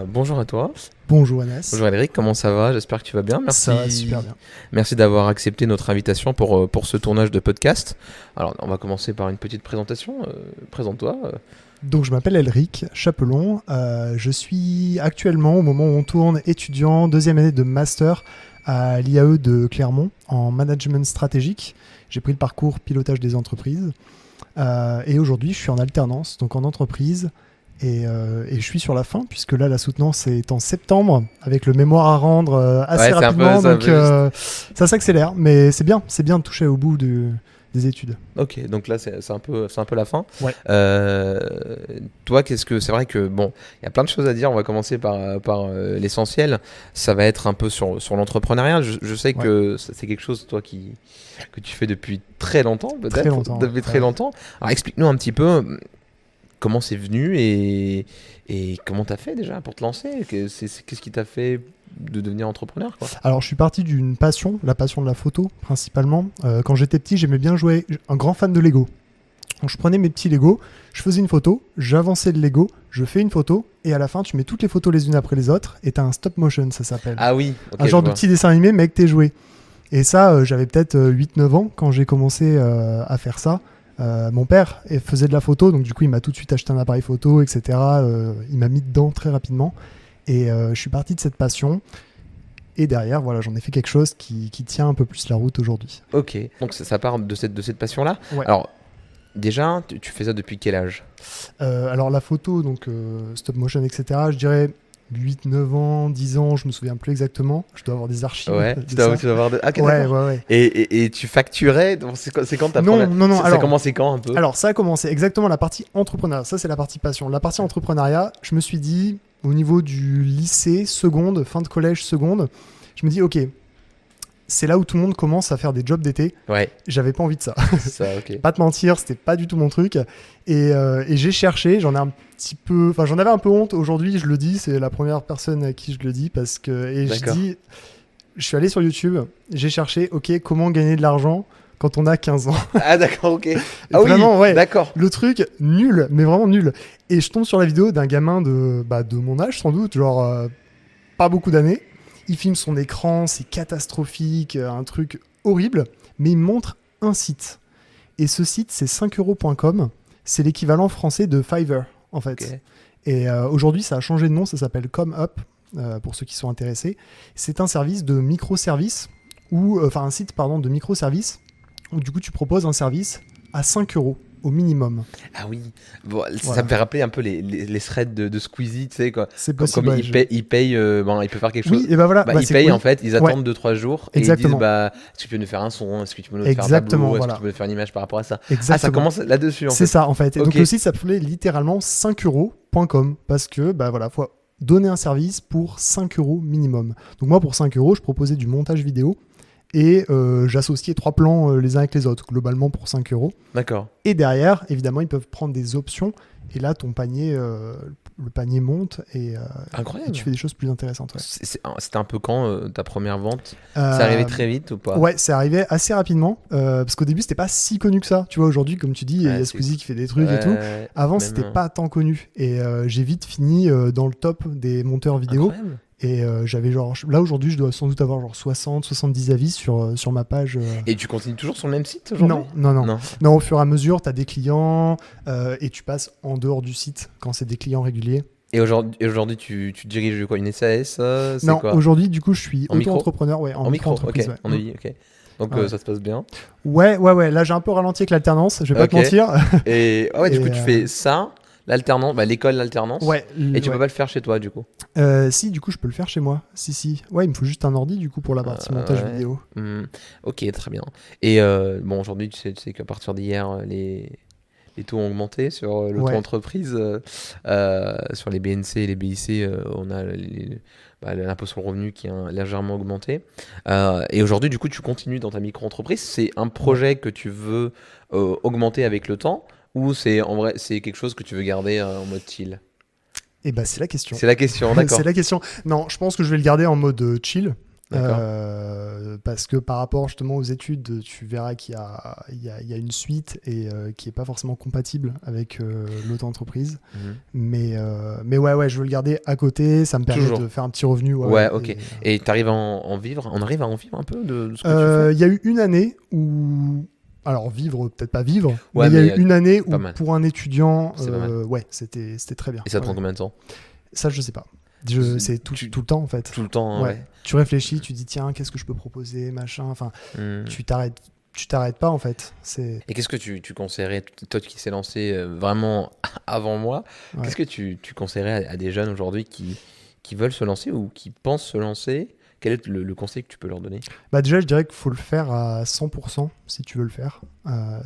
Bonjour à toi. Bonjour Anas. Bonjour Aléric, comment ça va? J'espère que tu vas bien. Merci. Ça va super bien. Merci d'avoir accepté notre invitation pour ce tournage de podcast. Alors, on va commencer par une petite présentation. Présente-toi. Donc je m'appelle Elric Chapelon. Je suis actuellement, au moment où on tourne, étudiant, deuxième année de master à l'IAE de Clermont en management stratégique. J'ai pris le parcours pilotage des entreprises. Et aujourd'hui, je suis en alternance, donc en entreprise. Et je suis sur la fin, puisque là, la soutenance est en septembre, avec le mémoire à rendre assez rapidement. Donc ça s'accélère, mais c'est bien de toucher au bout des études. Ok, donc là, c'est un peu la fin. Ouais. Toi, c'est vrai que, bon, il y a plein de choses à dire. On va commencer par l'essentiel. Ça va être un peu sur l'entrepreneuriat. Je sais que c'est quelque chose, toi, que tu fais depuis très longtemps, peut-être. Très longtemps. Depuis très longtemps. Alors, explique-nous un petit peu comment c'est venu et comment tu as fait déjà pour te lancer. Qu'est-ce qui t'a fait de devenir entrepreneur, quoi? Alors, je suis parti d'une passion, la passion de la photo, principalement. Quand j'étais petit, j'aimais bien jouer, un grand fan de Lego. Donc, je prenais mes petits Lego, je faisais une photo, j'avançais le Lego, je fais une photo, et à la fin, tu mets toutes les photos les unes après les autres, et tu as un stop motion, ça s'appelle. Ah oui, ok, un genre de petit dessin animé, mais avec tes jouets. Et ça, j'avais peut-être 8-9 ans quand j'ai commencé à faire ça. Mon père faisait de la photo, donc du coup il m'a tout de suite acheté un appareil photo, etc. Il m'a mis dedans très rapidement et je suis parti de cette passion et derrière voilà, j'en ai fait quelque chose qui tient un peu plus la route aujourd'hui. Ok, donc ça part de cette passion-là. Ouais. Alors déjà, tu fais ça depuis quel âge? Alors la photo, donc stop motion, etc. Je dirais 8-9 ans, 10 ans, je me souviens plus exactement. Je dois avoir des archives. Ouais, tu dois avoir des... Ah, ok, ouais, d'accord. ouais. Et tu facturais? Donc, c'est quand t'as Non. Ça a Alors, commencé quand un peu? Alors ça a commencé exactement la partie entrepreneuriat. Ça c'est la partie passion. La partie entrepreneuriat, je me suis dit au niveau du lycée, seconde, fin de collège, seconde, je me dis ok, c'est là où tout le monde commence à faire des jobs d'été. Ouais. J'avais pas envie de ça. Ça, ok. Pas te mentir, c'était pas du tout mon truc. Et j'ai cherché, j'en avais un peu honte. Aujourd'hui, je le dis, c'est la première personne à qui je le dis parce que je suis allé sur YouTube, j'ai cherché, ok, comment gagner de l'argent quand on a 15 ans. Ah d'accord, ok. Ah vraiment, oui, ouais. d'accord. Le truc, nul, mais vraiment nul. Et je tombe sur la vidéo d'un gamin de mon âge, sans doute, genre pas beaucoup d'années. Il filme son écran, c'est catastrophique, un truc horrible, mais il me montre un site. Et ce site, c'est 5euros.com. C'est l'équivalent français de Fiverr, en fait. Okay. Et aujourd'hui, ça a changé de nom, ça s'appelle ComeUp, pour ceux qui sont intéressés. C'est un service de microservices, un site de microservices, où du coup, tu proposes un service à 5 euros au minimum. Ah oui, bon, ça Voilà. me fait rappeler un peu les threads de Squeezie, tu sais quoi. C'est possible. Comme il paye, il peut faire quelque chose. Oui, et ben voilà. Il paye en fait, ils attendent 2-3 jours et Exactement. ils disent est-ce que tu peux nous faire un son, est-ce que tu peux nous faire un tableau, est-ce que tu peux nous faire une image par rapport à ça. Exactement. Ah, ça commence là-dessus en fait. C'est ça en fait. Et Okay. donc le site s'appelait littéralement 5euros.com parce que faut donner un service pour 5 euros minimum. Donc moi pour 5 euros, je proposais du montage vidéo et j'associais 3 plans les uns avec les autres, globalement pour 5 euros. D'accord. Et derrière, évidemment, ils peuvent prendre des options et là ton panier, le panier monte et tu fais des choses plus intéressantes. Ouais. C'était un peu quand ta première vente? C'est arrivé très vite ou pas? Ouais, c'est arrivé assez rapidement parce qu'au début c'était pas si connu que ça. Tu vois, aujourd'hui, comme tu dis, il y a Squeezie qui fait des trucs et tout. Avant, c'était pas tant connu et j'ai vite fini dans le top des monteurs vidéo. Incroyable. Et j'avais là aujourd'hui, je dois sans doute avoir 60-70 avis sur ma page. Et tu continues toujours sur le même site aujourd'hui? Non, au fur et à mesure, tu as des clients et tu passes en dehors du site quand c'est des clients réguliers. Et aujourd'hui, tu diriges quoi, une SAS? Non, aujourd'hui, du coup, je suis auto-entrepreneur. En micro-entreprise, ok. ok. Donc ça se passe bien. Ouais. Là, j'ai un peu ralenti avec l'alternance, je vais pas te mentir. Et du coup, tu fais ça, l'alternance, l'école d'alternance. Ouais. Et tu peux pas le faire chez toi, du coup? Si, du coup, je peux le faire chez moi. Si. Ouais, il me faut juste un ordi, du coup, pour la partie montage vidéo. Ok, très bien. Et aujourd'hui, tu sais qu'à partir d'hier, les taux ont augmenté sur l'auto-entreprise. Sur les BNC et les BIC, on a l'impôt sur le revenu qui a légèrement augmenté. Et aujourd'hui, du coup, tu continues dans ta micro-entreprise. C'est un projet que tu veux augmenter avec le temps ou c'est quelque chose que tu veux garder en mode chill? Eh ben, c'est la question. C'est la question, d'accord. C'est la question. Non, je pense que je vais le garder en mode chill. Parce que par rapport justement aux études, tu verras qu'il y a une suite et qui n'est pas forcément compatible avec l'auto-entreprise. Mais ouais, je veux le garder à côté, ça me permet de faire un petit revenu. Ouais, ok. Et tu arrives à en vivre? On arrive à en vivre un peu de ce que tu fais? Il y a eu une année où... Alors vivre, peut-être pas vivre, mais il y a eu une année où pour un étudiant, c'était très bien. Et ça te prend combien de temps? Ça, je sais pas. C'est tout le temps en fait. Tout le temps, ouais. Tu réfléchis, tu dis tiens, qu'est-ce que je peux proposer, machin. Enfin, tu t'arrêtes pas en fait. Et qu'est-ce que tu conseillerais, toi qui s'est lancé vraiment avant moi, qu'est-ce que tu conseillerais à des jeunes aujourd'hui qui veulent se lancer ou qui pensent se lancer? Quel est le conseil que tu peux leur donner? Déjà, je dirais qu'il faut le faire à 100% si tu veux le faire.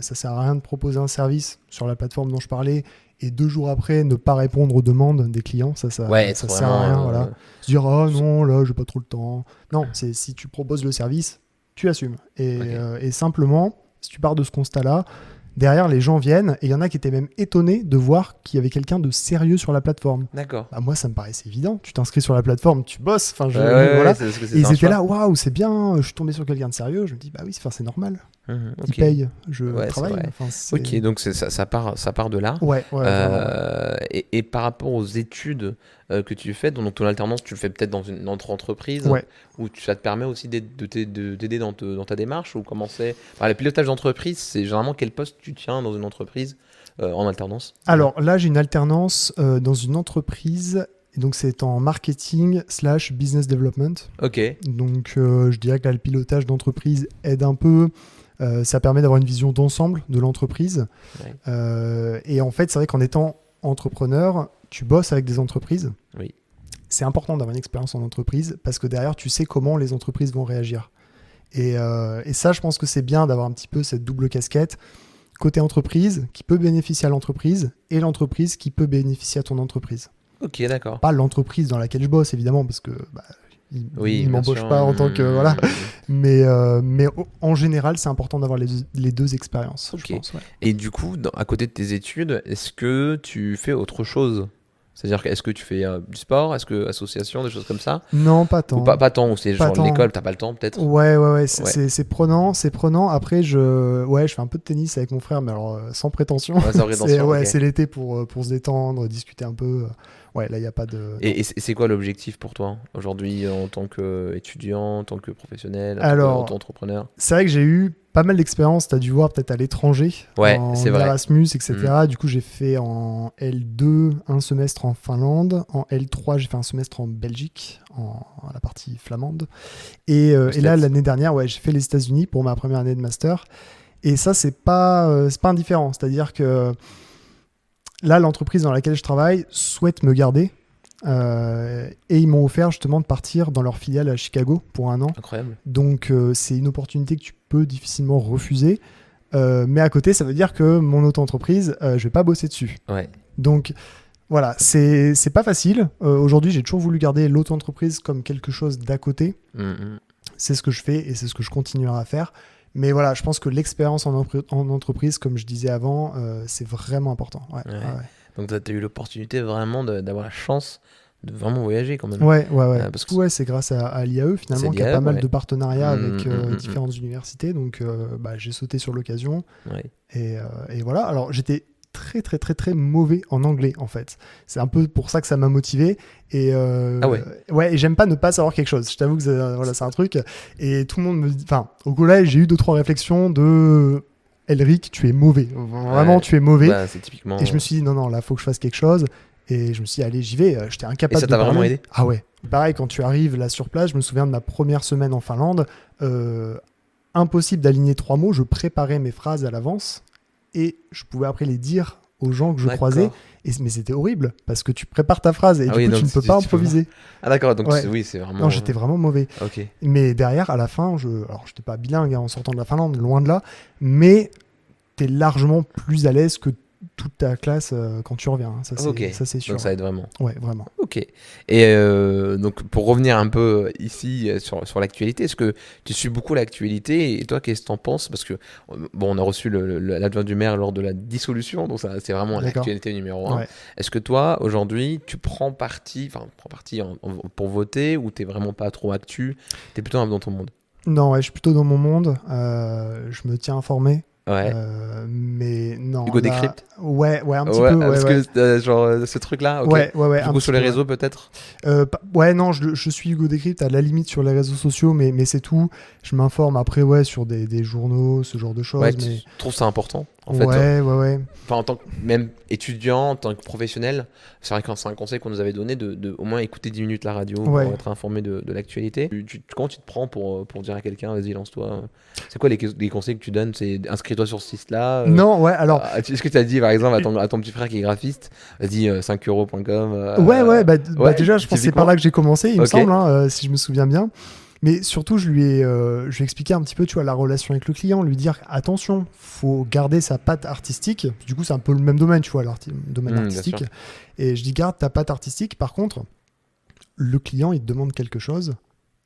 Ça sert à rien de proposer un service sur la plateforme dont je parlais et 2 jours après ne pas répondre aux demandes des clients. Ça sert à rien. Voilà. Se dire non, là, j'ai pas trop le temps. Non, c'est si tu proposes le service, tu assumes. Et simplement, si tu pars de ce constat-là, derrière, les gens viennent et il y en a qui étaient même étonnés de voir qu'il y avait quelqu'un de sérieux sur la plateforme. D'accord. Moi, ça me paraissait évident. Tu t'inscris sur la plateforme, tu bosses. Enfin, voilà. Et ils étaient là, waouh, c'est bien. Je suis tombé sur quelqu'un de sérieux. Je me dis, bah oui, c'est normal. Il paye. Je travaille. Ok, donc ça part de là. Ouais. Et par rapport aux études que tu fais, donc ton alternance, tu le fais peut-être dans une entreprise où ça te permet aussi d'aider dans ta démarche ou comment c'est le pilotage d'entreprise, c'est généralement quel poste tu tiens dans une entreprise en alternance? Alors là, j'ai une alternance dans une entreprise. Et donc, c'est en marketing / business development. Ok. Donc, je dirais que là, le pilotage d'entreprise aide un peu. Ça permet d'avoir une vision d'ensemble de l'entreprise. Et en fait, c'est vrai qu'en étant entrepreneur, tu bosses avec des entreprises. Oui. C'est important d'avoir une expérience en entreprise parce que derrière, tu sais comment les entreprises vont réagir. Et ça, je pense que c'est bien d'avoir un petit peu cette double casquette. Côté entreprise, qui peut bénéficier à l'entreprise, et l'entreprise qui peut bénéficier à ton entreprise. Ok, d'accord. Pas l'entreprise dans laquelle je bosse, évidemment, parce que il ne m'embauche pas en tant que... Voilà. Mais en général, c'est important d'avoir les deux expériences, je pense. Ouais. Et du coup, à côté de tes études, est-ce que tu fais autre chose? C'est-à-dire, est-ce que tu fais du sport? Est-ce que association, des choses comme ça? Non, pas tant. Ou pas tant, ou c'est genre l'école, t'as pas le temps peut-être? Ouais. C'est prenant. Après, je fais un peu de tennis avec mon frère, mais alors sans prétention. Ouais, sans prétention. C'est l'été pour se détendre, discuter un peu. Ouais, là, il n'y a pas de... Et c'est quoi l'objectif pour toi aujourd'hui en tant qu'étudiant, en tant que professionnel, en tant qu'entrepreneur? C'est vrai que j'ai eu pas mal d'expériences, tu as dû voir peut-être à l'étranger, en Erasmus, etc. Du coup, j'ai fait en L2 un semestre en Finlande, en L3, j'ai fait un semestre en Belgique, en la partie flamande. Et là, l'année dernière, j'ai fait les États-Unis pour ma première année de master. Et ça, c'est pas indifférent. C'est-à-dire que là, l'entreprise dans laquelle je travaille souhaite me garder. Et ils m'ont offert justement de partir dans leur filiale à Chicago pour 1 an. Incroyable. Donc c'est une opportunité que tu peux difficilement refuser. Mais à côté, ça veut dire que mon auto-entreprise, je vais pas bosser dessus. Ouais. Donc voilà, c'est pas facile. Aujourd'hui, j'ai toujours voulu garder l'auto-entreprise comme quelque chose d'à côté. C'est ce que je fais et c'est ce que je continuerai à faire. Mais voilà, je pense que l'expérience en entreprise, comme je disais avant, c'est vraiment important. Ouais. Donc, tu as eu l'opportunité vraiment d'avoir la chance de vraiment voyager quand même. Ouais. Parce que c'est grâce à l'IAE finalement qui a pas mal de partenariats avec différentes universités. Donc, j'ai sauté sur l'occasion. Et voilà. Alors, j'étais très, très, très, très mauvais en anglais en fait. C'est un peu pour ça que ça m'a motivé. Et et j'aime pas ne pas savoir quelque chose. Je t'avoue que c'est un truc. Et tout le monde me dit... Enfin, au collège, j'ai eu 2-3 réflexions de... Elric, tu es mauvais. Vraiment, tu es mauvais. C'est typiquement... Et je me suis dit, non, là, faut que je fasse quelque chose. Et je me suis dit, allez, j'y vais. J'étais incapable de Et ça t'a vraiment aidé? Ah ouais. Pareil, quand tu arrives là sur place, je me souviens de ma première semaine en Finlande. Impossible d'aligner 3 mots. Je préparais mes phrases à l'avance. Et je pouvais après les dire aux gens que je croisais. Mais c'était horrible parce que tu prépares ta phrase et du coup, tu ne peux pas improviser. Ah d'accord, donc c'est vraiment... Non, j'étais vraiment mauvais. Ok. Mais derrière, à la fin, alors j'étais pas bilingue en sortant de la Finlande, loin de là, mais t'es largement plus à l'aise que toute ta classe quand tu reviens. Ça, c'est sûr. Donc ça aide vraiment. Ouais, vraiment. Ok. Et donc pour revenir un peu ici sur l'actualité, est-ce que tu suis beaucoup l'actualité et toi qu'est-ce que t'en penses? Parce que bon, on a reçu l'adjoint du maire lors de la dissolution, donc ça c'est vraiment l'actualité numéro 1. Ouais. Est-ce que toi aujourd'hui tu prends parti pour voter ou t'es vraiment pas trop actu? T'es plutôt dans ton monde? Non, ouais, je suis plutôt dans mon monde. Je me tiens informé. Ouais. Mais non. Hugo Décrypte. Ouais, un petit peu. Parce que genre ce truc-là. Okay. Ouais. Du coup sur les réseaux peut-être. Ouais, non, je suis Hugo Décrypte à la limite sur les réseaux sociaux, mais c'est tout. Je m'informe après, sur des journaux, ce genre de choses. Ouais, mais... tu trouves ça important en fait. Ouais. Enfin, en tant que même étudiant, en tant que professionnel, c'est vrai que c'est un conseil qu'on nous avait donné de au moins écouter 10 minutes la radio pour être informé de l'actualité. Comment tu te prends pour dire à quelqu'un, vas-y, lance-toi? C'est quoi les conseils que tu donnes? C'est inscris-toi sur ce site-là? Non, ouais, alors. Est-ce que tu as dit par exemple à ton petit frère qui est graphiste, vas-y, 5euros.com? Ouais, déjà, je pense que c'est par là que j'ai commencé, il me semble, si je me souviens bien. Mais surtout, je lui ai expliqué un petit peu, tu vois, la relation avec le client, lui dire attention, faut garder sa patte artistique. Du coup, c'est un peu le même domaine, tu vois, le domaine artistique. Et je dis garde ta patte artistique. Par contre, le client, il te demande quelque chose,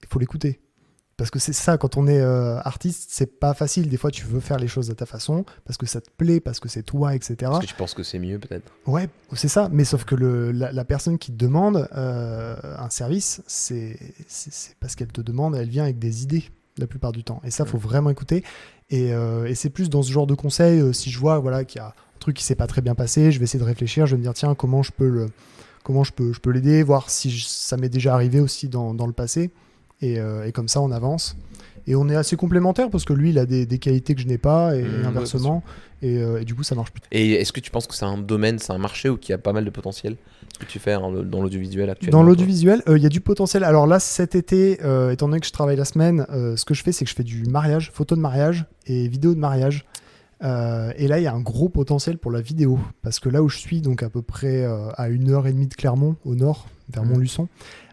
il faut l'écouter. Parce que c'est ça, quand on est artiste, c'est pas facile. Des fois, tu veux faire les choses à ta façon, parce que ça te plaît, parce que c'est toi, etc. Parce que tu penses que c'est mieux, peut-être. Ouais, c'est ça. Mais sauf que la personne qui te demande un service, c'est parce qu'elle te demande, elle vient avec des idées, la plupart du temps. Et ça, faut vraiment écouter. Et c'est plus dans ce genre de conseils, si je vois qu'il y a un truc qui s'est pas très bien passé, je vais essayer de réfléchir, je vais me dire, tiens, comment je peux l'aider, voir si ça m'est déjà arrivé aussi dans le passé. Et comme ça, on avance. Et on est assez complémentaires parce que lui, il a des qualités que je n'ai pas et inversement. Et du coup, ça marche plus. Et est-ce que tu penses que c'est un domaine, c'est un marché où il y a pas mal de potentiel, ce que tu fais dans l'audiovisuel actuellement? Dans l'audiovisuel, il y a du potentiel. Alors là, cet été, étant donné que je travaille la semaine, ce que je fais, c'est que je fais du mariage, photo de mariage et vidéo de mariage. Et là, il y a un gros potentiel pour la vidéo. Parce que là où je suis, donc à peu près à 1h30 de Clermont, au nord, vers Montluçon,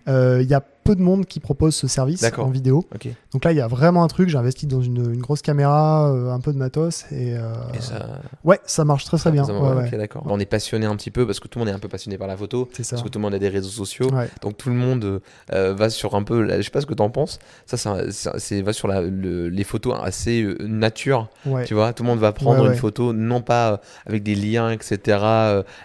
il y a peu de monde qui propose ce service en vidéo. Okay. Donc là, il y a vraiment un truc. J'ai investi dans une grosse caméra, un peu de matos. Et ça... Ouais, ça marche très bien. Ok, d'accord. On est passionné un petit peu parce que tout le monde est un peu passionné par la photo. C'est ça. Parce que tout le monde a des réseaux sociaux. Donc tout le monde va sur un peu... Je sais pas ce que tu en penses. Va sur les photos assez nature. Tu vois, tout le monde va prendre une photo, non pas avec des liens, etc.,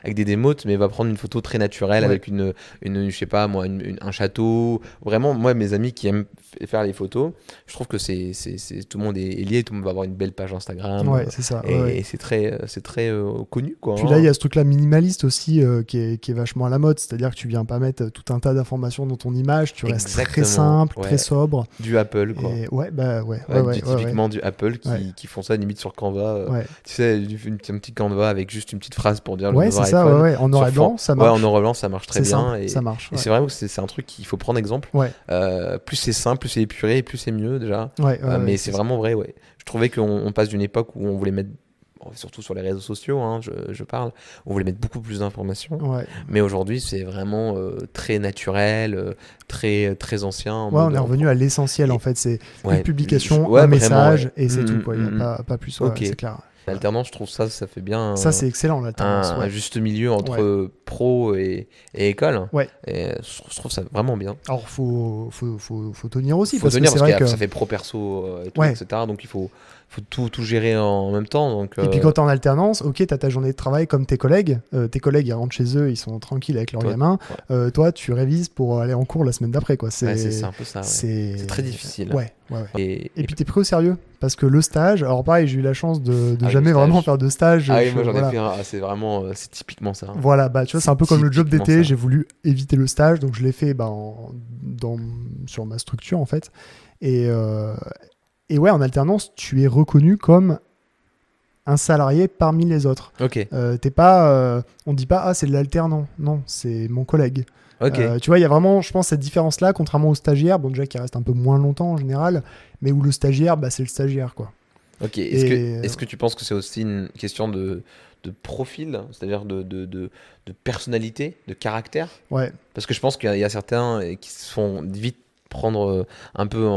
avec des démotes, mais va prendre une photo très naturelle avec une je sais pas moi, un château. Vraiment, moi, mes amis qui aiment faire les photos, je trouve que tout le monde est lié, tout le monde va avoir une belle page Instagram. Ouais, c'est ça. Et c'est très connu, quoi. Puis là, il y a ce truc-là minimaliste aussi qui est vachement à la mode, c'est-à-dire que tu viens pas mettre tout un tas d'informations dans ton image, tu restes très simple, très sobre. Du Apple, quoi. Et typiquement du Apple qui font ça limite sur Canva. Tu sais, un petit Canva avec juste une petite phrase pour dire le nouveau iPhone. En noir et blanc, ça marche. Ouais, en noir et blanc, ça marche très bien. Ça marche. Et c'est vrai que c'est un truc qu'il faut prendre exemple. Plus c'est simple, plus c'est épuré, plus c'est mieux déjà. Mais c'est vraiment vrai, Je trouvais qu'on passe d'une époque où on voulait mettre, surtout sur les réseaux sociaux, je parle, on voulait mettre beaucoup plus d'informations. Mais aujourd'hui, c'est vraiment très naturel, très, très ancien. On est revenu à l'essentiel en fait. C'est une publication, un message et c'est tout. Il n'y a pas plus, c'est clair. L'alternance, je trouve ça fait bien. Ça, c'est excellent, l'alternance. Un juste milieu entre pro et école. Et je trouve ça vraiment bien. Alors, faut tenir aussi. Faut tenir parce que ça fait pro perso et tout, etc. Donc, il faut tout gérer en même temps. Donc, Et puis, quand t'es en alternance, ok, t'as ta journée de travail comme tes collègues. Tes collègues, ils rentrent chez eux, ils sont tranquilles avec leurs gamins. Toi, tu révises pour aller en cours la semaine d'après, quoi. C'est un peu ça. C'est très difficile. Et puis, t'es pris au sérieux. Parce que le stage, alors pareil, j'ai eu la chance de jamais vraiment faire de stage. Ah oui, moi j'en ai fait un. C'est typiquement ça. Voilà, tu vois, c'est un peu comme le job d'été. J'ai voulu éviter le stage, donc je l'ai fait sur ma structure en fait. Et en alternance, tu es reconnu comme un salarié parmi les autres. T'es pas, on dit pas c'est de l'alternant. Non, c'est mon collègue. Tu vois, il y a vraiment, je pense, cette différence-là, contrairement au stagiaire, déjà qui reste un peu moins longtemps en général, mais où le stagiaire, c'est le stagiaire, quoi. Est-ce que tu penses que c'est aussi une question de profil, c'est-à-dire de personnalité, de caractère? Ouais. Parce que je pense qu'il y a certains qui se font vite prendre un peu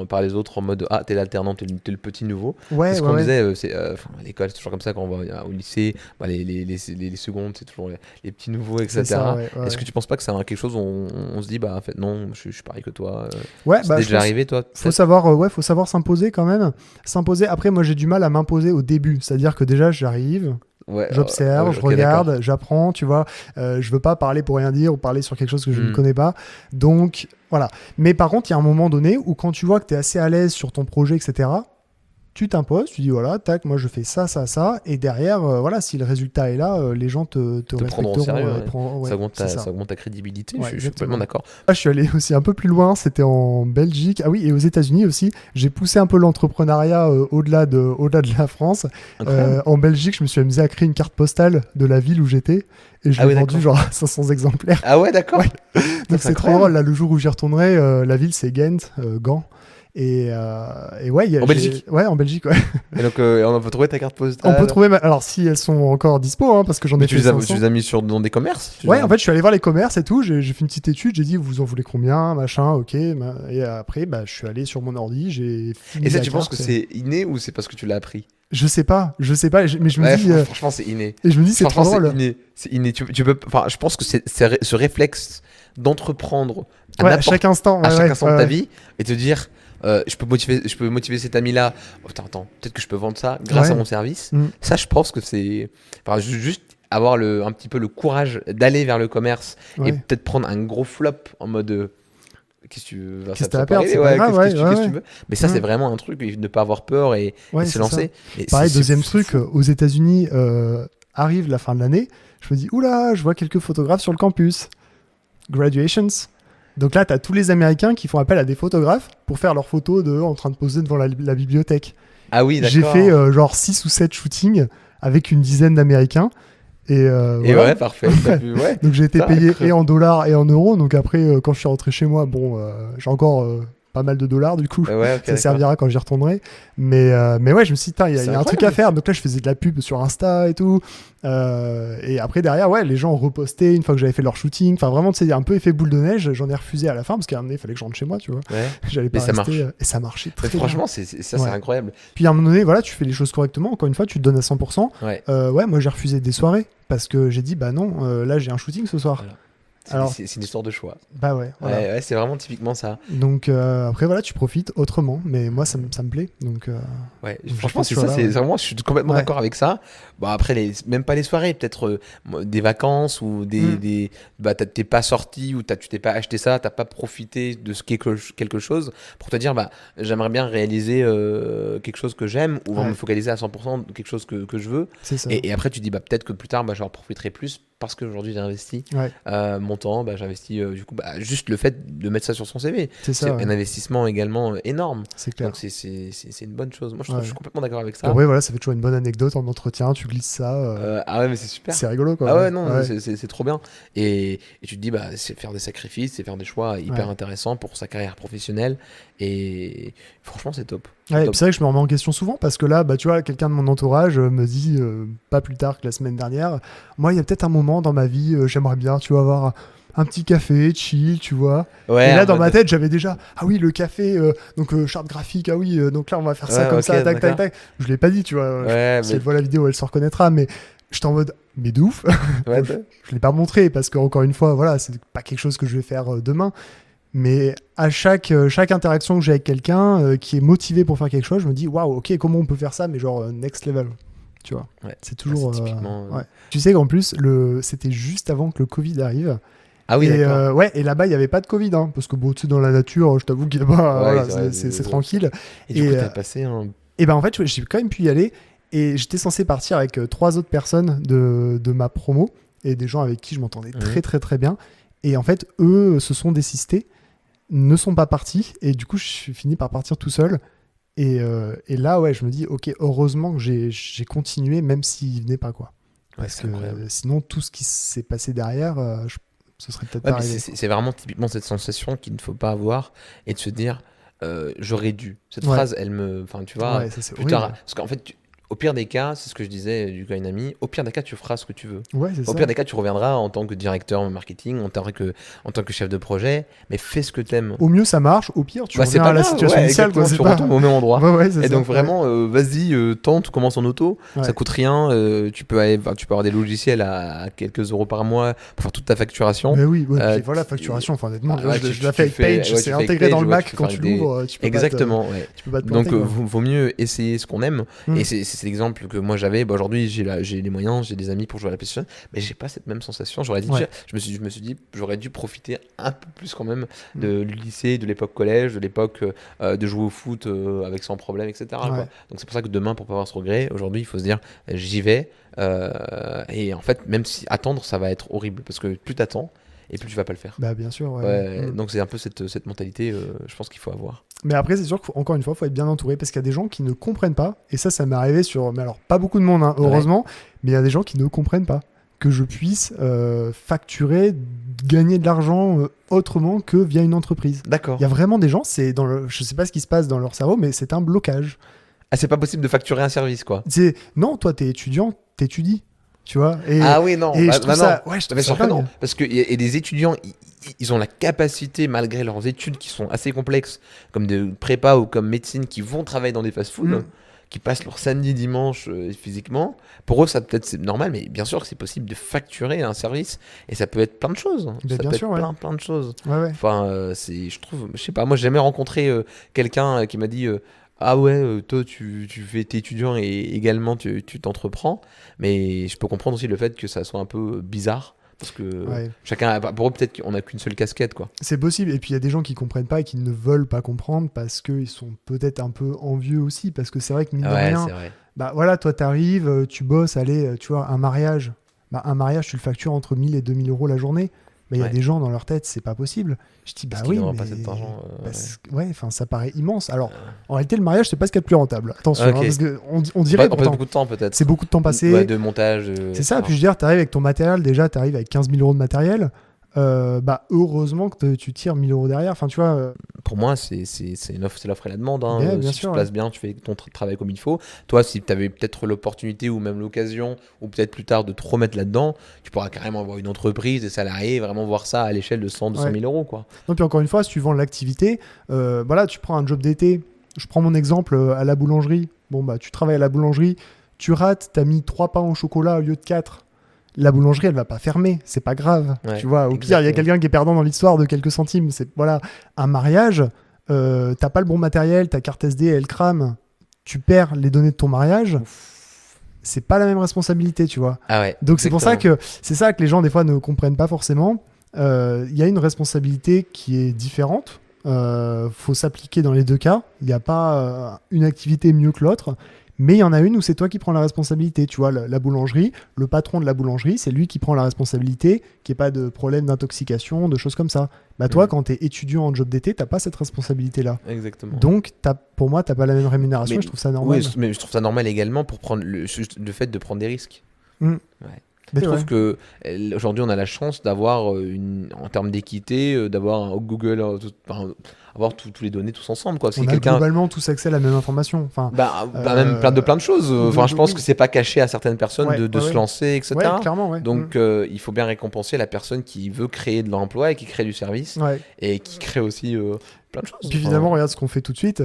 par les autres en mode t'es l'alternant, t'es le petit nouveau. Ouais, C'est ce ouais, qu'on ouais. disait, à l'école, c'est toujours comme ça quand on va au lycée, les secondes, c'est toujours les petits nouveaux, C'est etc. ça, ouais, ouais, Est-ce que ouais. tu penses pas que c'est quelque chose où on se dit, en fait, non, je suis pareil que toi. Ouais, C'était bah, je déjà pense arrivé, toi, faut peut-être? savoir, faut savoir s'imposer quand même. S'imposer. Après, moi, j'ai du mal à m'imposer au début. C'est-à-dire que déjà, j'arrive, Ouais, j'observe, je ok, d'accord. regarde, j'apprends, tu vois. Je veux pas parler pour rien dire ou parler sur quelque chose que je ne Hmm. connais pas. Donc, voilà. Mais par contre, il y a un moment donné où quand tu vois que tu es assez à l'aise sur ton projet, etc., tu t'imposes, tu dis voilà, tac, moi je fais ça, ça, ça. Et derrière, voilà, si le résultat est là, les gens te Te prendront au respecteront. sérieux, ouais. Ouais, Ça augmente c'est ça. ça augmente ta crédibilité, Ouais, je suis complètement exactement. d'accord. Ah, je suis allé aussi un peu plus loin, c'était en Belgique. Ah oui, et aux États-Unis aussi. J'ai poussé un peu l'entrepreneuriat au-delà de la France. Incroyable. En Belgique, je me suis amusé à créer une carte postale de la ville où j'étais et je Ah l'ai oui, vendue d'accord. genre à 500 exemplaires. Ah ouais, d'accord. Ouais. Putain, Donc c'est c'est trop drôle. incroyable. Là, le jour où j'y retournerai, la ville c'est Ghent, Gand. Et ouais, En Belgique. ouais, en Belgique, ouais. Et donc, on va trouver ta carte On peut postale. trouver. Alors, si elles sont encore dispo, hein, parce que j'en Mais ai fait tu 500. les as mis dans des commerces? Ouais, en fait, je suis allé voir les commerces et tout. J'ai fait une petite étude. J'ai dit, vous en voulez combien, machin, ok. Et après, bah, je suis allé sur mon ordi. J'ai fini Et ça, la tu penses que carte. c'est inné ou c'est parce que tu l'as appris? Je sais pas. Mais je me Ouais, dis, franchement, c'est inné. et je me dis, c'est trop Franchement, c'est drôle. inné. C'est inné. Tu peux, enfin, je pense que ce réflexe d'entreprendre Ouais, à chaque instant. à Ouais, chaque ouais, instant de ouais, ta ouais. vie et te dire, je peux motiver cet ami-là. Oh, attends, peut-être que je peux vendre ça grâce à Ouais. mon service. Mm. Ça, je pense que c'est, enfin, juste avoir un petit peu le courage d'aller vers le commerce et Ouais. peut-être prendre un gros flop en mode. Qu'est-ce que tu veux? Qu'est-ce Ça que te t'as à peut perdre, arriver, c'est pas ouais, grave, qu'est-ce ouais, que tu ouais. veux? Mais ça, c'est Mm. vraiment un truc, ne pas avoir peur et Ouais, se c'est lancer. ça. Et Pareil, c'est deuxième fou, truc, aux États-Unis, arrive la fin de l'année. Je me dis, oula, je vois quelques photographes sur le campus. Graduations. Donc là, tu as tous les Américains qui font appel à des photographes pour faire leurs photos en train de poser devant la bibliothèque. Ah oui, J'ai fait d'accord. genre 6 ou 7 shootings avec une dizaine d'Américains. Et Et voilà. ouais, parfait. T'as pu, ouais. Donc j'ai été Tac. payé et en dollars et en euros. Donc après, quand je suis rentré chez moi, bon, j'ai encore pas mal de dollars du coup. Ouais, ok, Ça d'accord. servira quand j'y retournerai. Mais ouais, je me suis dit, il C'est y a un truc à incroyable. faire. Donc là, je faisais de la pub sur Insta et tout. Et après, derrière, ouais, les gens repostaient une fois que j'avais fait leur shooting. Enfin, vraiment, tu sais, un peu effet boule de neige. J'en ai refusé à la fin parce qu'à un moment donné, il fallait que je rentre chez moi, tu vois. Ouais. J'allais pas Mais ça rester. marche. Et ça marchait Mais très bien. franchement, ça, c'est Ouais. incroyable. Puis à un moment donné, voilà, tu fais les choses correctement. Encore une fois, tu te donnes à 100%. Ouais. Ouais, moi, j'ai refusé des soirées parce que j'ai dit, bah non, là, j'ai un shooting ce soir. Voilà. Alors- C'est une histoire de choix. Bah ouais, voilà. Ouais, c'est vraiment typiquement ça. Donc après, voilà, tu profites autrement. Mais moi, ça me plaît. Donc, Ouais, Donc, franchement, j'ai fait c'est ce ça. choix-là, C'est ouais. vraiment, je suis complètement Ouais. d'accord avec ça. Bon, après, même pas les soirées, peut-être des vacances ou t'es pas sorti ou tu t'es pas acheté ça, t'as pas profité de quelque chose pour te dire, j'aimerais bien réaliser quelque chose que j'aime ou Ouais. me focaliser à 100% de quelque chose que je veux. c'est ça. Et après, tu dis, peut-être que plus tard, j'en profiterai plus parce qu'aujourd'hui, j'ai investi Ouais, mon temps, j'investis du coup, juste le fait de mettre ça sur son CV. c'est C'est ça. Ouais. un investissement également énorme. C'est clair. Donc, c'est une bonne chose. Moi, Ouais. je suis complètement d'accord avec Puis ça. après, voilà, ça fait toujours une bonne anecdote en entretien. Tu glisses ça. Ah ouais, mais c'est super. C'est rigolo, quoi. Ah ouais, non, Ouais. c'est trop bien. Et tu te dis, c'est faire des sacrifices, c'est faire des choix hyper Ouais. intéressants pour sa carrière professionnelle. Et franchement, c'est top. Ouais, et Top. puis c'est vrai que je me remets en question souvent parce que là, bah, tu vois, quelqu'un de mon entourage me dit, pas plus tard que la semaine dernière, moi, il y a peut-être un moment dans ma vie, j'aimerais bien, tu vois, avoir un petit café, chill, tu vois. Ouais, Et là, en dans mode- ma tête, j'avais déjà, ah oui, le café, donc charte graphique, ah oui, donc là, on va faire ça Ouais, comme ok, ça, tac, tac, d'accord. tac. Je l'ai pas dit, tu vois. Ouais, Si mais. elle voit la vidéo, elle se reconnaîtra, mais j'étais en mode, mais de ouf. Ouais, Je l'ai pas montré parce qu'encore une fois, voilà, c'est pas quelque chose que je vais faire demain. Mais à chaque interaction que j'ai avec quelqu'un qui est motivé pour faire quelque chose, je me dis waouh, ok, comment on peut faire ça, mais genre next level, tu vois. Ouais. C'est toujours. c'est typiquement, ouais. Tu sais qu'en plus, c'était juste avant que le Covid arrive. Ah oui, et, d'accord. ouais, et là-bas, il n'y avait pas de Covid, hein, parce que bon, tu sais, dans la nature, je t'avoue qu'il y a pas, Ouais, voilà, c'est vrai, c'est tranquille. Et du coup, et, t'as passé un. Et ben en fait, j'ai quand même pu y aller. Et j'étais censé partir avec 3 autres personnes de ma promo et des gens avec qui je m'entendais très très très bien. Et en fait, eux se sont désistés, ne sont pas partis. Et du coup, je suis fini par partir tout seul. Et là, ouais, je me dis, ok, heureusement que j'ai continué, même s'ils venaient pas, quoi. Ouais, Parce c'est que incroyable. sinon, tout ce qui s'est passé derrière, ce serait peut-être Ouais, pas mais arrivé. c'est vraiment typiquement cette sensation qu'il ne faut pas avoir et de se dire j'aurais dû. Cette Ouais. phrase, elle me. Enfin, tu vois, Ouais, ça c'est plus horrible. tard. Parce qu'en fait, Au pire des cas, c'est ce que je disais du coup à une amie, au pire des cas, tu feras ce que tu veux. Ouais, c'est Au ça. pire des cas, tu reviendras en tant que directeur marketing, en tant que chef de projet, mais fais ce que t'aimes. Au mieux, ça marche. Au pire, tu Bah, c'est reviens pas à la grave, situation ouais, initiale. exactement, Quoi, c'est tu pas... retournes au même endroit. Ouais, ouais, c'est Et ça. donc vraiment, vas-y, tente, commence en auto. Ouais. Ça coûte rien. Tu peux avoir des logiciels à quelques euros par mois pour faire toute ta facturation. Mais oui, ouais, puis Euh, voilà, facturation. Enfin, honnêtement, bah, ouais, je la fais avec Page, ouais, c'est tu fais avec intégré dans Page, le ouais, Mac tu peux quand faire tu des- l'ouvres. Tu peux Exactement, pas ouais. tu peux pas te planter. Donc, Quoi. vaut mieux essayer ce qu'on aime. Mm. Et c'est l'exemple que moi j'avais. Bah, aujourd'hui, j'ai les moyens, j'ai des amis pour jouer à la PlayStation, mais j'ai pas cette même sensation. Ouais. Je me suis dit, j'aurais dû profiter un peu plus quand même du lycée, de l'époque collège, de l'époque de jouer au foot avec sans problème, etc. Ouais. Quoi. Donc c'est pour ça que demain, pour pas avoir ce regret, aujourd'hui, il faut se dire, j'y vais. Et en fait, même si attendre, ça va être horrible parce que plus t'attends et plus tu vas pas le faire. Bah, bien sûr. Ouais. Ouais, Mm. donc c'est un peu cette mentalité, je pense qu'il faut avoir. Mais après, c'est sûr qu'encore une fois, il faut être bien entouré parce qu'il y a des gens qui ne comprennent pas. Et ça m'est arrivé sur. Mais alors, pas beaucoup de monde, hein, heureusement. Mais il y a des gens qui ne comprennent pas que je puisse facturer, gagner de l'argent autrement que via une entreprise. D'accord. Il y a vraiment des gens, je sais pas ce qui se passe dans leur cerveau, mais c'est un blocage. Ah, c'est pas possible de facturer un service, quoi. Non, toi, t'es étudiant, t'étudies, tu vois. Et, Ah oui, non. et Bah, je trouve bah ça, non. ouais, je trouve Mais ça sûr que dingue. non. Parce qu'il y a des étudiants, ils ont la capacité, malgré leurs études qui sont assez complexes, comme de prépa ou comme médecine, qui vont travailler dans des fast-foods, Mm. qui passent leur samedi, dimanche physiquement. Pour eux, ça peut-être c'est normal, mais bien sûr que c'est possible de facturer un service. Et ça peut être plein de choses. Ben, Ça bien peut sûr, être ouais. plein de choses. Ouais, ouais. Enfin, je trouve, je sais pas, moi j'ai jamais rencontré quelqu'un qui m'a dit ah ouais, toi t'es étudiant et également tu t'entreprends, mais je peux comprendre aussi le fait que ça soit un peu bizarre parce que Ouais. pour eux peut-être qu'on a qu'une seule casquette quoi. C'est possible. Et puis il y a des gens qui comprennent pas et qui ne veulent pas comprendre parce qu'ils sont peut-être un peu envieux aussi. Parce que c'est vrai que mine de Ouais, rien, c'est vrai. bah voilà, toi t'arrives, tu bosses, allez, tu vois, un mariage. Bah, un mariage, tu le factures entre 1000 et 2000 euros la journée. Mais il y a Ouais. des gens dans leur tête, c'est pas possible. Je dis, bah Parce oui, qu'ils n'auront mais. pas cet argent. Ouais, enfin, ça paraît immense. Alors, en réalité, le mariage, c'est pas ce qu'il y a de plus rentable. Attention, Ok. hein, parce qu'on dirait On passe pourtant, beaucoup de temps peut-être. c'est beaucoup de temps passé. Ouais, de montage. C'est ça, puis je veux dire, t'arrives avec ton matériel, déjà, t'arrives avec 15 000 euros de matériel. Bah, heureusement que tu tires 1000 euros derrière. Enfin, tu vois. Pour moi, c'est l'offre et la demande. Hein. Ouais, bien Si sûr, tu te places bien, tu fais ton travail comme il faut. Toi, si tu avais peut-être l'opportunité ou même l'occasion, ou peut-être plus tard de te remettre là-dedans, tu pourras carrément avoir une entreprise, des salariés, vraiment voir ça à l'échelle de 100, 200 000 euros. Quoi. Non, puis encore une fois, si tu vends l'activité, voilà, tu prends un job d'été. Je prends mon exemple à la boulangerie. Bon, bah, tu travailles à la boulangerie, tu rates, t'as mis 3 pains au chocolat au lieu de 4. La boulangerie, elle va pas fermer, c'est pas grave. Ouais, tu vois, au pire, il y a quelqu'un qui est perdant dans l'histoire de quelques centimes. C'est voilà, un mariage, t'as pas le bon matériel, ta carte SD, elle crame, tu perds les données de ton mariage. C'est pas la même responsabilité, tu vois. Ah ouais, Donc c'est pour ça exactement. que c'est ça que les gens des fois ne comprennent pas forcément. Il y a une responsabilité qui est différente. Faut s'appliquer dans les deux cas. Il n'y a pas une activité mieux que l'autre. Mais il y en a une où c'est toi qui prends la responsabilité. Tu vois, la boulangerie, le patron de la boulangerie, c'est lui qui prend la responsabilité, qu'il n'y ait pas de problème d'intoxication, de choses comme ça. Bah toi, quand tu es étudiant en job d'été, tu n'as pas cette responsabilité-là. Exactement. Donc, pour moi, tu n'as pas la même rémunération Mais- et je trouve ça normal. Oui, mais je trouve ça normal également pour prendre le fait de prendre des risques. Mm. Ouais. Mais Je trouve ouais. que aujourd'hui on a la chance d'avoir en termes d'équité, d'avoir un Google, avoir tous les données tous ensemble quoi. On a globalement tous accès à la même information. Enfin, Même plein de choses. Enfin, je pense que c'est pas caché à certaines personnes Ouais, de ouais, se ouais. lancer, etc. ouais, clairement, ouais. Donc il faut bien récompenser la personne qui veut créer de l'emploi et qui crée du service Ouais. et qui crée aussi plein de choses. Puis évidemment, regarde ce qu'on fait tout de suite.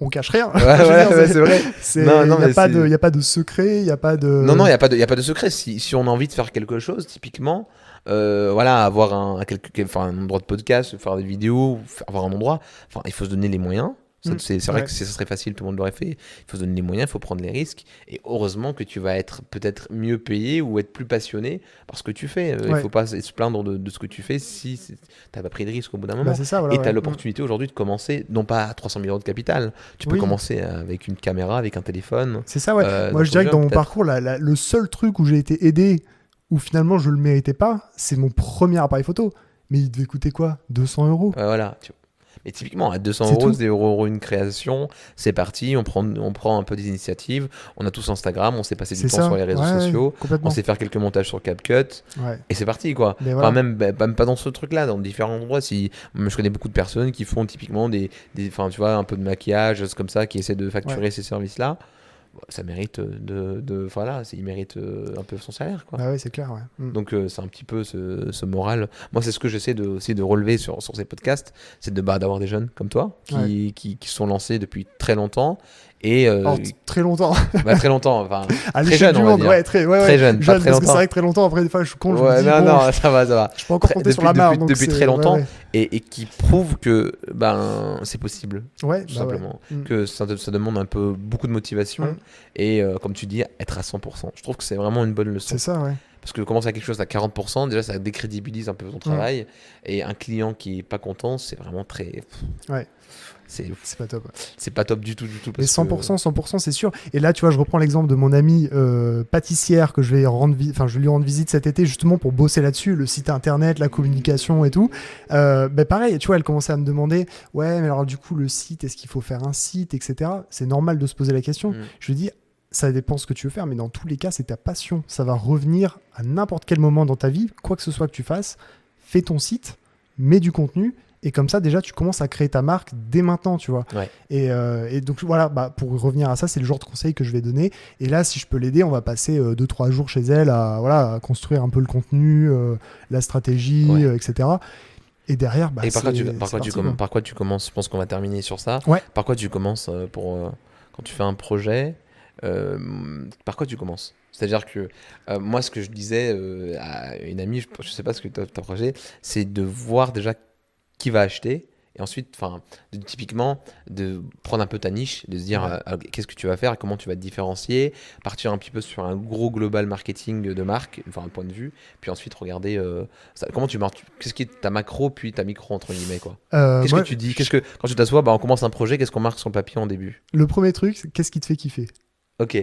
On cache rien. Ouais, Je veux ouais, dire, ouais, c'est vrai. Il n'y Non, mais a pas de secret, il n'y a pas de... Non, il n'y a pas de secret. Si on a envie de faire quelque chose, typiquement, voilà, avoir un endroit de podcast, faire des vidéos, avoir un endroit, il faut se donner les moyens. C'est vrai que ça serait facile, tout le monde l'aurait fait. Il faut se donner les moyens, il faut prendre les risques. Et heureusement que tu vas être peut-être mieux payé ou être plus passionné par ce que tu fais. Il ne faut pas se plaindre de ce que tu fais si tu n'as pas pris de risque au bout d'un moment. c'est ça, voilà, et tu as l'opportunité aujourd'hui de commencer, non pas à 300 000 euros de capital. Tu peux commencer avec une caméra, avec un téléphone. C'est ça, ouais. Moi, je dirais que dans mon parcours, le seul truc où j'ai été aidé, où finalement je le méritais pas, c'est mon premier appareil photo. Mais il devait coûter quoi ? 200 euros. Voilà, tu vois. Mais typiquement, à 200 euros, 0 euros une création, c'est parti, on prend un peu des initiatives, on a tous Instagram, on s'est passé du temps sur les réseaux sociaux, on sait faire quelques montages sur CapCut, et c'est parti quoi. Enfin, même pas dans ce truc-là, dans différents endroits. Je connais beaucoup de personnes qui font typiquement tu vois, un peu de maquillage, comme ça, qui essaient de facturer ces services-là. ça mérite voilà, il mérite un peu son salaire, quoi. Bah ouais, c'est clair, ouais. Donc c'est un petit peu ce moral. Moi, c'est ce que j'essaie aussi de relever sur ces podcasts, c'est d'avoir des jeunes comme toi qui sont lancés depuis très longtemps. Et très longtemps. Très longtemps, enfin très jeune, on va dire. Très jeune, pas très parce que longtemps. c'est vrai que très longtemps, après des fois je compte, non, ça va. Je peux encore compter sur la main. Depuis très longtemps, et qui prouve que c'est possible, tout simplement. Que ça demande un peu beaucoup de motivation et comme tu dis, être à 100%. Je trouve que c'est vraiment une bonne leçon. C'est ça, ouais. Parce que commencer à quelque chose à 40%, déjà ça décrédibilise un peu ton travail. Et un client qui est pas content, c'est vraiment très... C'est pas top. C'est pas top du tout. Mais 100%, c'est sûr. Et là, tu vois, je reprends l'exemple de mon amie pâtissière que je vais lui rendre visite cet été justement pour bosser là-dessus, le site internet, la communication et tout. Pareil, tu vois, elle commençait à me demander, ouais, mais alors du coup, le site, est-ce qu'il faut faire un site, etc. C'est normal de se poser la question. Je lui dis, ça dépend ce que tu veux faire, mais dans tous les cas, c'est ta passion. Ça va revenir à n'importe quel moment dans ta vie, quoi que ce soit que tu fasses. Fais ton site, mets du contenu. Et comme ça, déjà, tu commences à créer ta marque dès maintenant, tu vois. Et donc, voilà, pour revenir à ça, c'est le genre de conseil que je vais donner. Et là, si je peux l'aider, on va passer 2-3 jours chez elle à construire un peu le contenu, la stratégie, etc. Et derrière, et par quoi tu commences? Je pense qu'on va terminer sur ça. Par quoi tu commences quand tu fais un projet, par quoi tu commences? C'est-à-dire que moi, ce que je disais à une amie, je sais pas ce que tu as projet, c'est de voir déjà qui va acheter, et ensuite typiquement de prendre un peu ta niche, de se dire qu'est-ce que tu vas faire et comment tu vas te différencier, partir un petit peu sur un gros global marketing de marque, un point de vue, puis ensuite regarder comment tu marques, qu'est-ce qui est ta macro puis ta micro entre guillemets, quoi. Que tu dis, quand tu t'assois, on commence un projet, qu'est-ce qu'on marque sur le papier en début? Le premier truc, c'est qu'est-ce qui te fait kiffer? Ok.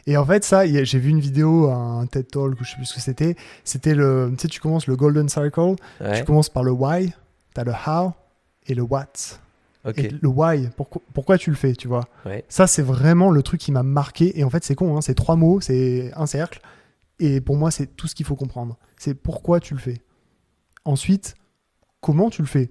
Et en fait, ça, j'ai vu une vidéo, un TED Talk, je sais plus ce que c'était. C'était tu commences le Golden Circle, tu commences par le why, t'as le how et le what. Et le why, pourquoi tu le fais, tu vois. Ça, c'est vraiment le truc qui m'a marqué. Et en fait, c'est con, c'est 3 mots, c'est un cercle. Et pour moi, c'est tout ce qu'il faut comprendre. C'est pourquoi tu le fais. Ensuite, comment tu le fais?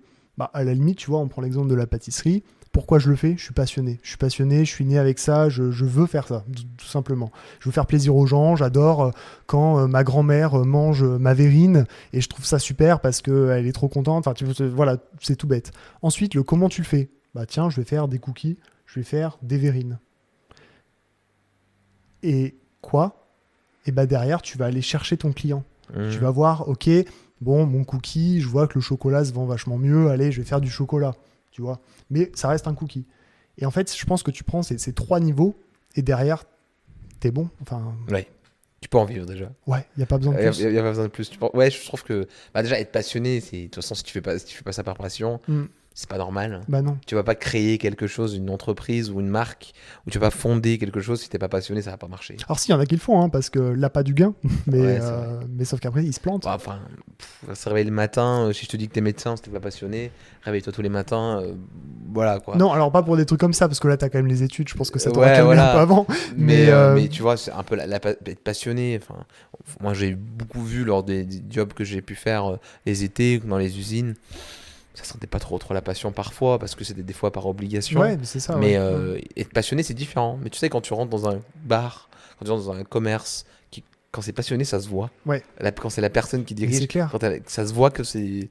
À la limite, tu vois, on prend l'exemple de la pâtisserie. Pourquoi je le fais? Je suis passionné. Je suis né avec ça. Je veux faire ça, tout simplement. Je veux faire plaisir aux gens. J'adore quand ma grand-mère mange ma verrine et je trouve ça super parce qu'elle est trop contente. Voilà, c'est tout bête. Ensuite, le comment tu le fais? Tiens, je vais faire des cookies. Je vais faire des verrines. Et quoi? Et derrière, tu vas aller chercher ton client. Tu vas voir, ok, bon, mon cookie, je vois que le chocolat se vend vachement mieux. Allez, je vais faire du chocolat. Tu vois, mais ça reste un cookie. Et en fait, je pense que tu prends ces 3 niveaux et derrière, t'es bon. Tu peux en vivre déjà. Il n'y a pas besoin de plus. Il y a pas besoin de plus. Je trouve que déjà être passionné, de toute façon, si tu fais pas ça par passion, c'est pas normal. Non. Tu vas pas créer quelque chose, une entreprise ou une marque, ou tu vas pas fonder quelque chose si t'es pas passionné, ça va pas marcher. Alors si, il y en a qui le font, parce que là, pas du gain, mais sauf qu'après, ils se plantent. Se réveiller le matin, si je te dis que t'es médecin, si t'es pas passionné, réveille-toi tous les matins, voilà quoi. Non, alors pas pour des trucs comme ça, parce que là, t'as quand même les études, je pense que ça t'aura calmé un peu avant. Mais tu vois, c'est un peu être passionné. Moi, j'ai beaucoup vu lors des jobs que j'ai pu faire les étés dans les usines. Ça sentait pas trop la passion parfois parce que c'était des fois par obligation. Mais c'est ça. Mais être passionné, c'est différent. Mais tu sais, quand tu rentres dans un bar, quand tu rentres dans un commerce, quand c'est passionné, ça se voit. Quand c'est la personne qui dirige, ça se voit que c'est.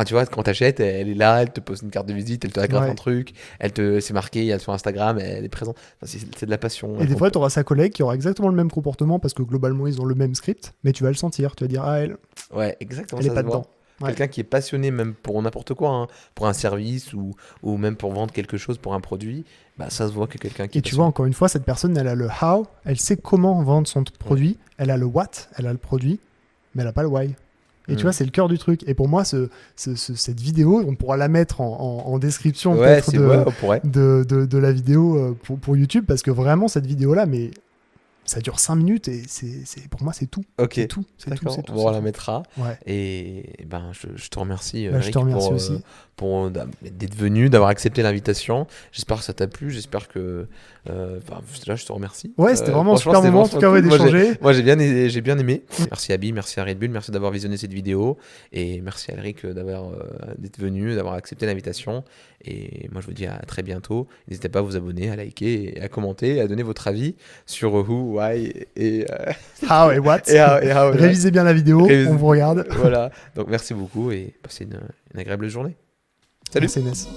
Tu vois, quand t'achètes, elle est là, elle te pose une carte de visite, elle te agrafe un truc, c'est marqué, elle est sur Instagram, elle est présente. C'est de la passion. Et des fois, tu auras sa collègue qui aura exactement le même comportement parce que globalement, ils ont le même script, mais tu vas le sentir. Tu vas dire, elle. Ouais, exactement. Elle est pas dedans. Quelqu'un qui est passionné même pour n'importe quoi, pour un service ou même pour vendre quelque chose, pour un produit, ça se voit que quelqu'un qui est passionné. Tu vois, encore une fois, cette personne, elle a le how, elle sait comment vendre son produit, elle a le what, elle a le produit, mais elle n'a pas le why. Et tu vois, c'est le cœur du truc. Et pour moi, cette vidéo, on pourra la mettre en description peut-être de la vidéo pour YouTube, parce que vraiment, cette vidéo-là, mais Ça dure 5 minutes et pour moi, c'est tout. Ok. C'est tout. D'accord. C'est tout. Bon, on la mettra. Ouais. Et ben, je te remercie, Bah, je Eric, te remercie aussi. pour d'être venu, d'avoir accepté l'invitation. J'espère que ça t'a plu. J'espère que. Là, je te remercie. Ouais, c'était vraiment un Franchement, super c'était moment, en tout cas, ouais, cool. d'échanger. Moi, j'ai bien aimé. Merci Abby, merci à Red Bull, merci d'avoir visionné cette vidéo. Et merci à Eric d'être venu, d'avoir accepté l'invitation. Et moi, je vous dis à très bientôt. N'hésitez pas à vous abonner, à liker, et à commenter, et à donner votre avis sur Who, Why et How et what. Révisez bien la vidéo, on vous regarde. Voilà. Donc, merci beaucoup et passez une agréable journée. Salut. Merci Inès.